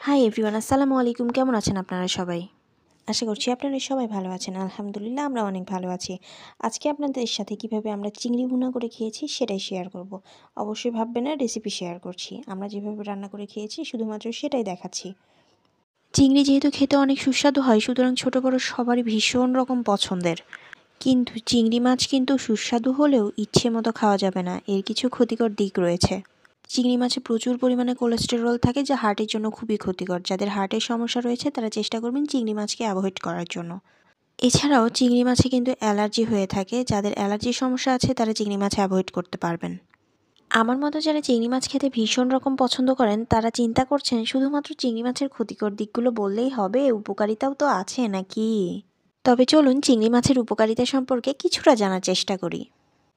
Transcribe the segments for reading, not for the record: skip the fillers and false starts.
Hi everyone, আসসালামু আলাইকুম। কেমন আছেন আপনারা সবাই? আশা করছি আপনারা সবাই ভালো আছেন। আলহামদুলিল্লাহ আমরা অনেক ভালো আছি। আজকে আপনাদের সাথে কিভাবে আমরা চিংড়ি ভুনা করে খেয়েছি সেটাই শেয়ার করব। অবশ্যই ভাববেন না রেসিপি শেয়ার করছি। আমরা যেভাবে রান্না করে খেয়েছি শুধুমাত্র সেটাই দেখাচ্ছি। চিংড়ি যেহেতু খেতে অনেক সুস্বাদু হয়, সুতরাং ছোট বড় সবারই ভীষণ রকম পছন্দের। কিন্তু চিংড়ি মাছ কিন্তু সুস্বাদু হলেও ইচ্ছে মতো খাওয়া যাবে না, এর কিছু ক্ষতিকর দিক রয়েছে। চিংড়ি মাছে প্রচুর পরিমাণে কোলেস্টেরল থাকে, যা হার্টের জন্য খুবই ক্ষতিকর। যাদের হার্টের সমস্যা রয়েছে তারা চেষ্টা করবেন চিংড়ি মাছকে অ্যাভয়েড করার জন্য। এছাড়াও চিংড়ি মাছে কিন্তু অ্যালার্জি হয়ে থাকে, যাদের অ্যালার্জির সমস্যা আছে তারা চিংড়ি মাছ অ্যাভয়েড করতে পারবেন। আমার মতো যারা চিংড়ি মাছ খেতে ভীষণ রকম পছন্দ করেন তারা চিন্তা করছেন শুধুমাত্র চিংড়ি মাছের ক্ষতিকর দিকগুলো বললেই হবে, উপকারিতাও তো আছে নাকি? তবে চলুন চিংড়ি মাছের উপকারিতা সম্পর্কে কিছুটা জানার চেষ্টা করি।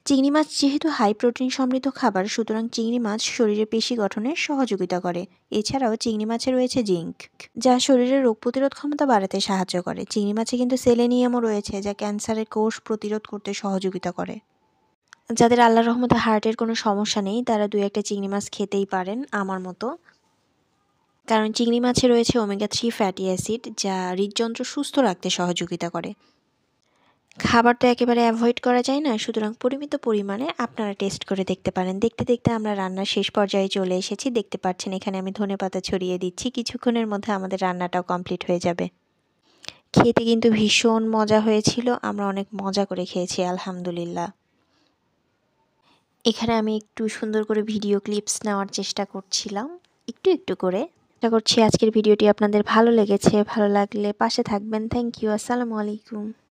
চিংড়ি মাছ যেহেতু হাই প্রোটিন সমৃদ্ধ খাবার, সুতরাং চিংড়ি মাছ শরীরে পেশি গঠনে সহযোগিতা করে। এছাড়াও চিংড়ি মাছে রয়েছে জিঙ্ক, যা শরীরের রোগ প্রতিরোধ ক্ষমতা বাড়াতে সাহায্য করে। চিংড়ি মাছে কিন্তু সেলেনিয়ামও রয়েছে, যা ক্যান্সারের কোষ প্রতিরোধ করতে সহযোগিতা করে। যাদের আল্লাহর রহমতে হার্টের কোনো সমস্যা নেই তারা 2-1টা চিংড়ি মাছ খেতেই পারেন আমার মতো, কারণ চিংড়ি মাছে রয়েছে ওমেগা 3 ফ্যাটি অ্যাসিড, যা হৃদযন্ত্র সুস্থ রাখতে সহযোগিতা করে। খাবার তো একেবারে অ্যাভয়েড করা যায় না, সুতরাং পরিমিত পরিমাণে আপনারা টেস্ট করে দেখতে পারেন। দেখতে দেখতে আমরা রান্নার শেষ পর্যায়ে চলে এসেছি। দেখতে পাচ্ছেন এখানে আমি ধনেপাতা ছড়িয়ে দিচ্ছি। কিছুক্ষণের মধ্যে আমাদের রান্নাটাও কমপ্লিট হয়ে যাবে। খেতে কিন্তু ভীষণ মজা হয়েছিল, আমরা অনেক মজা করে খেয়েছি আলহামদুলিল্লাহ। এখানে আমি একটু সুন্দর করে ভিডিও ক্লিপস নেওয়ার চেষ্টা করছিলাম, একটু একটু করে। আশা করছি আজকের ভিডিওটি আপনাদের ভালো লেগেছে। ভালো লাগলে পাশে থাকবেন। Thank you. আসসালামু আলাইকুম।